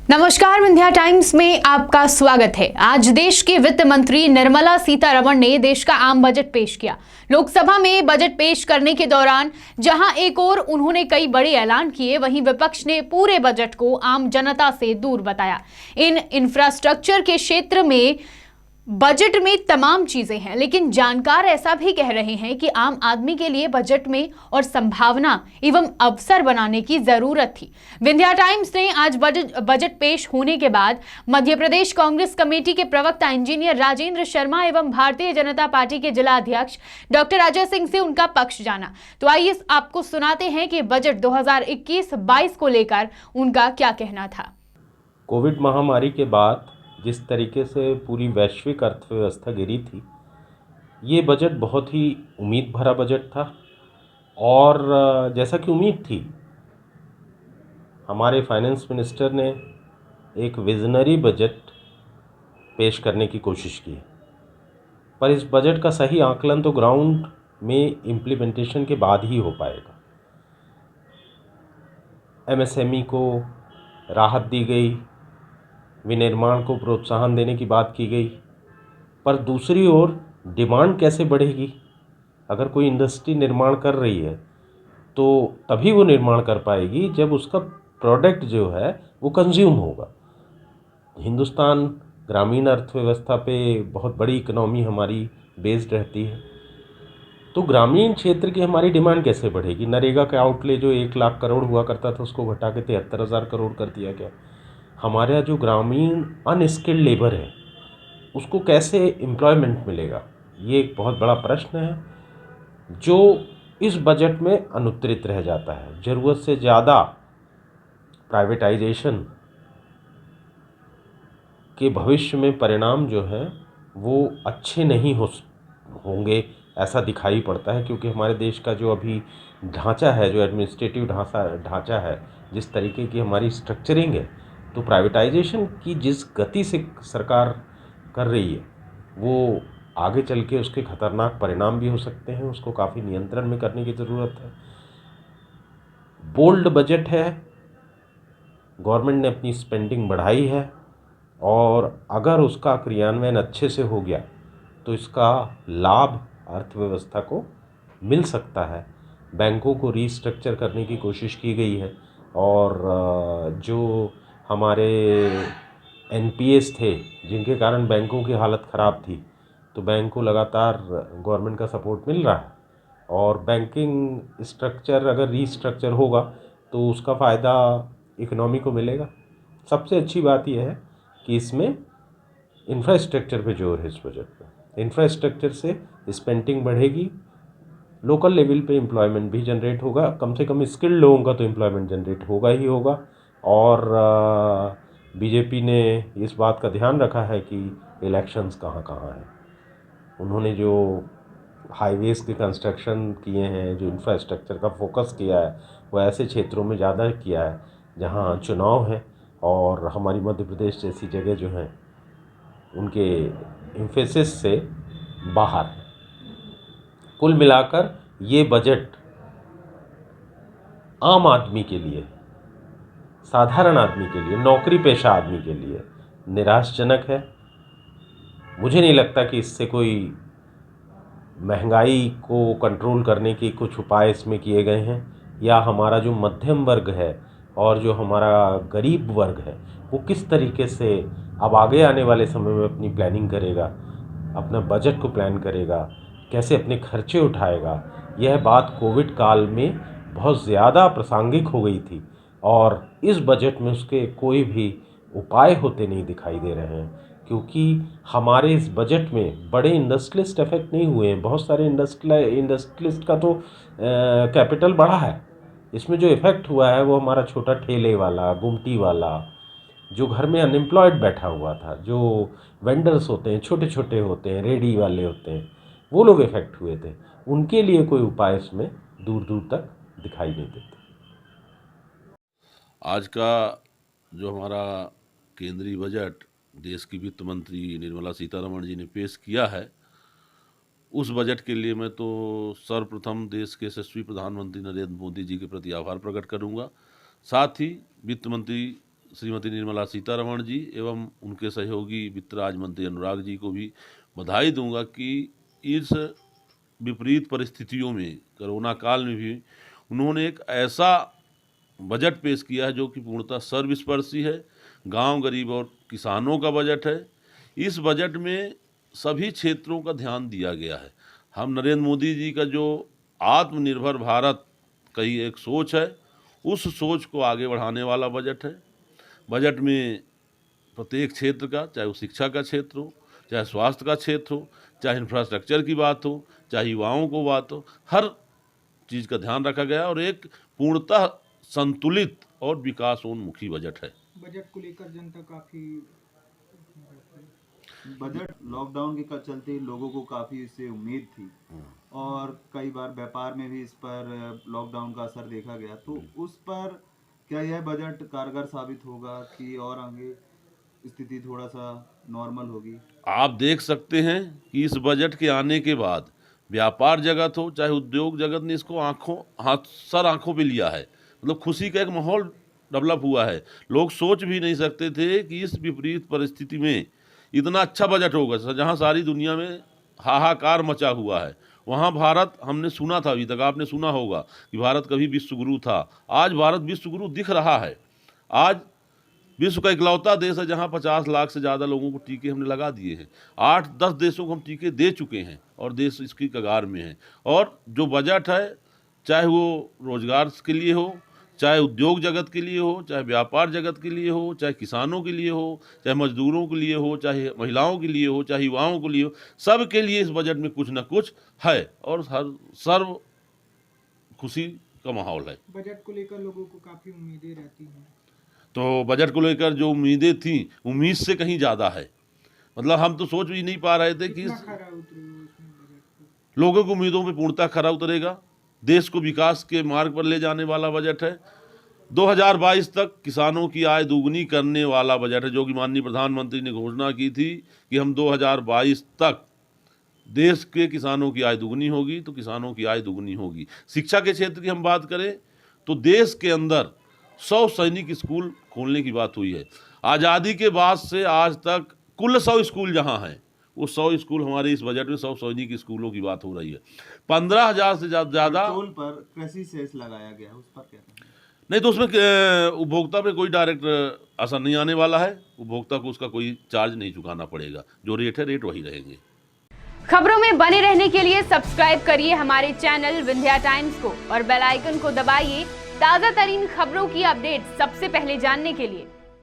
नमस्कार, विंध्या टाइम्स में आपका स्वागत है। आज देश की वित्त मंत्री निर्मला सीतारमण ने देश का आम बजट पेश किया। लोकसभा में बजट पेश करने के दौरान जहां एक ओर उन्होंने कई बड़े ऐलान किए, वहीं विपक्ष ने पूरे बजट को आम जनता से दूर बताया। इन इंफ्रास्ट्रक्चर के क्षेत्र में बजट में तमाम चीजें हैं, लेकिन जानकार ऐसा भी कह रहे हैं कि आम आदमी के लिए बजट में और संभावना एवं अवसर बनाने की जरूरत थी। विंध्या टाइम्स ने आज बजट पेश होने के बाद मध्य प्रदेश कांग्रेस कमेटी के प्रवक्ता इंजीनियर राजेंद्र शर्मा एवं भारतीय जनता पार्टी के जिला अध्यक्ष डॉक्टर अजय सिंह से उनका पक्ष जाना। तो आइए आपको सुनाते हैं कि बजट 2021-22 को लेकर उनका क्या कहना था। कोविड महामारी के बाद जिस तरीके से पूरी वैश्विक अर्थव्यवस्था गिरी थी, ये बजट बहुत ही उम्मीद भरा बजट था। और जैसा कि उम्मीद थी, हमारे फाइनेंस मिनिस्टर ने एक विजनरी बजट पेश करने की कोशिश की, पर इस बजट का सही आकलन तो ग्राउंड में इम्प्लीमेंटेशन के बाद ही हो पाएगा। एमएसएमई को राहत दी गई, विनिर्माण को प्रोत्साहन देने की बात की गई, पर दूसरी ओर डिमांड कैसे बढ़ेगी? अगर कोई इंडस्ट्री निर्माण कर रही है तो तभी वो निर्माण कर पाएगी जब उसका प्रोडक्ट जो है वो कंज्यूम होगा। हिंदुस्तान ग्रामीण अर्थव्यवस्था पे बहुत बड़ी इकोनॉमी हमारी बेस्ड रहती है, तो ग्रामीण क्षेत्र की हमारी डिमांड कैसे बढ़ेगी? नरेगा का आउटले जो 1 लाख करोड़ हुआ करता था, उसको घटा के 73,000 करोड़ कर दिया गया। हमारा जो ग्रामीण अनस्किल्ड लेबर है, उसको कैसे एम्प्लॉयमेंट मिलेगा? ये एक बहुत बड़ा प्रश्न है जो इस बजट में अनुत्तरित रह जाता है। ज़रूरत से ज़्यादा प्राइवेटाइजेशन के भविष्य में परिणाम जो है वो अच्छे नहीं होंगे, ऐसा दिखाई पड़ता है, क्योंकि हमारे देश का जो अभी ढांचा है, जो एडमिनिस्ट्रेटिव ढांचा है, जिस तरीके की हमारी स्ट्रक्चरिंग है, तो प्राइवेटाइजेशन की जिस गति से सरकार कर रही है, वो आगे चल के उसके खतरनाक परिणाम भी हो सकते हैं। उसको काफ़ी नियंत्रण में करने की ज़रूरत है। बोल्ड बजट है, गवर्नमेंट ने अपनी स्पेंडिंग बढ़ाई है, और अगर उसका क्रियान्वयन अच्छे से हो गया तो इसका लाभ अर्थव्यवस्था को मिल सकता है। बैंकों को रीस्ट्रक्चर करने की कोशिश की गई है, और जो हमारे एनपीएस थे जिनके कारण बैंकों की हालत ख़राब थी, तो बैंक को लगातार गवर्नमेंट का सपोर्ट मिल रहा है, और बैंकिंग स्ट्रक्चर अगर रीस्ट्रक्चर होगा तो उसका फ़ायदा इकोनॉमी को मिलेगा। सबसे अच्छी बात यह है कि इसमें इंफ्रास्ट्रक्चर पे जोर है। इस बजट में इंफ्रास्ट्रक्चर से स्पेंडिंग बढ़ेगी, लोकल लेवल पे एम्प्लॉयमेंट भी जनरेट होगा, कम से कम स्किल्ड लोगों का तो एम्प्लॉयमेंट जनरेट होगा ही होगा। और बीजेपी ने इस बात का ध्यान रखा है कि इलेक्शंस कहाँ कहाँ हैं। उन्होंने जो हाईवेज़ के कंस्ट्रक्शन किए हैं, जो इंफ्रास्ट्रक्चर का फोकस किया है, वो ऐसे क्षेत्रों में ज़्यादा किया है जहाँ चुनाव है, और हमारी मध्य प्रदेश जैसी जगह जो हैं उनके एम्फेसिस से बाहर है। कुल मिलाकर ये बजट आम आदमी के लिए, साधारण आदमी के लिए, नौकरी पेशा आदमी के लिए निराशाजनक है। मुझे नहीं लगता कि इससे कोई महंगाई को कंट्रोल करने के कुछ उपाय इसमें किए गए हैं, या हमारा जो मध्यम वर्ग है और जो हमारा गरीब वर्ग है वो किस तरीके से अब आगे आने वाले समय में अपनी प्लानिंग करेगा, अपना बजट को प्लान करेगा, कैसे अपने खर्चे उठाएगा। यह बात कोविड काल में बहुत ज़्यादा प्रासंगिक हो गई थी, और इस बजट में उसके कोई भी उपाय होते नहीं दिखाई दे रहे हैं, क्योंकि हमारे इस बजट में बड़े इंडस्ट्रियलिस्ट इफेक्ट नहीं हुए हैं। बहुत सारे इंडस्ट्रियलिस्ट का तो कैपिटल बढ़ा है। इसमें जो इफ़ेक्ट हुआ है वो हमारा छोटा ठेले वाला, गुमटी वाला, जो घर में अनएम्प्लॉयड बैठा हुआ था, जो वेंडर्स होते हैं, छोटे छोटे होते हैं, रेडी वाले होते हैं, वो लोग इफ़ेक्ट हुए थे। उनके लिए कोई उपाय इसमें दूर दूर तक दिखाई नहीं देते। आज का जो हमारा केंद्रीय बजट देश की वित्त मंत्री निर्मला सीतारमण जी ने पेश किया है, उस बजट के लिए मैं तो सर्वप्रथम देश के यशस्वी प्रधानमंत्री नरेंद्र मोदी जी के प्रति आभार प्रकट करूंगा। साथ ही वित्त मंत्री श्रीमती निर्मला सीतारमण जी एवं उनके सहयोगी वित्त राज्य मंत्री अनुराग जी को भी बधाई दूंगा कि इस विपरीत परिस्थितियों में, कोरोना काल में भी उन्होंने एक ऐसा बजट पेश किया है जो कि पूर्णतः सर्वस्पर्शी है। गांव, गरीब और किसानों का बजट है। इस बजट में सभी क्षेत्रों का ध्यान दिया गया है। हम नरेंद्र मोदी जी का जो आत्मनिर्भर भारत का ही एक सोच है, उस सोच को आगे बढ़ाने वाला बजट है। बजट में प्रत्येक क्षेत्र का, चाहे वो शिक्षा का क्षेत्र हो, चाहे स्वास्थ्य का क्षेत्र हो, चाहे इंफ्रास्ट्रक्चर की बात हो, चाहे युवाओं को बात हो, हर चीज़ का ध्यान रखा गया और एक पूर्णतः संतुलित और विकासोन्मुखी बजट है। बजट को लेकर जनता काफी बजट लॉकडाउन के चलते लोगों को काफी इससे उम्मीद थी और कई बार व्यापार में भी इस पर लॉकडाउन का असर देखा गया, तो उस पर क्या यह बजट कारगर साबित होगा कि और आगे स्थिति थोड़ा सा नॉर्मल होगी? आप देख सकते हैं कि इस बजट के आने के बाद व्यापार जगत हो चाहे उद्योग जगत ने इसको आंखों पे लिया है। मतलब खुशी का एक माहौल डेवलप हुआ है। लोग सोच भी नहीं सकते थे कि इस विपरीत परिस्थिति में इतना अच्छा बजट होगा। जहां सारी दुनिया में हाहाकार मचा हुआ है, वहां भारत, हमने सुना था, अभी तक आपने सुना होगा कि भारत कभी विश्वगुरु था। आज भारत विश्वगुरु दिख रहा है। आज विश्व का इकलौता देश है जहां 50 लाख से ज़्यादा लोगों को टीके हमने लगा दिए हैं। 8-10 देशों को हम टीके दे चुके हैं और देश इसकी कगार में है। और जो बजट है, चाहे वो रोजगार के लिए हो, चाहे उद्योग जगत के लिए हो, चाहे व्यापार जगत के लिए हो, चाहे किसानों के लिए हो, चाहे मजदूरों के लिए हो, चाहे महिलाओं के लिए हो, चाहे युवाओं के लिए हो, सब के लिए इस बजट में कुछ न कुछ है और हर सर्व खुशी का माहौल है। बजट को लेकर लोगों को काफी उम्मीदें रहती हैं, तो बजट को लेकर जो उम्मीदें थी, उम्मीद से कहीं ज़्यादा है। मतलब हम तो सोच भी नहीं पा रहे थे कि लोगों की उम्मीदों पे पूर्णतः खरा उतरेगा। देश को विकास के मार्ग पर ले जाने वाला बजट है। 2022 तक किसानों की आय दोगुनी करने वाला बजट है, जो कि माननीय प्रधानमंत्री ने घोषणा की थी कि हम 2022 तक देश के किसानों की आय दोगुनी होगी, तो किसानों की आय दोगुनी होगी। शिक्षा के क्षेत्र की हम बात करें तो देश के अंदर 100 सैनिक स्कूल खोलने की बात हुई है। आज़ादी के बाद से आज तक कुल 100 स्कूल जहां हैं, वो 100 स्कूल हमारे इस बजट में 100 सैनिक स्कूलों की बात हो रही है। 15,000 से ज़्यादा पर कृषि सेस लगाया गया, उस पर क्या कहना है? नहीं, तो उसमें उपभोक्ता पे कोई डायरेक्ट असर नहीं आने वाला है। उपभोक्ता को उसका कोई चार्ज नहीं चुकाना पड़ेगा। जो रेट है, रेट वही रहेंगे। खबरों में बने रहने के लिए सब्सक्राइब करिए हमारे चैनल विंध्या टाइम्स को और बेल आइकन को दबाइए ताजा तरीन खबरों की अपडेट सबसे पहले जानने के लिए।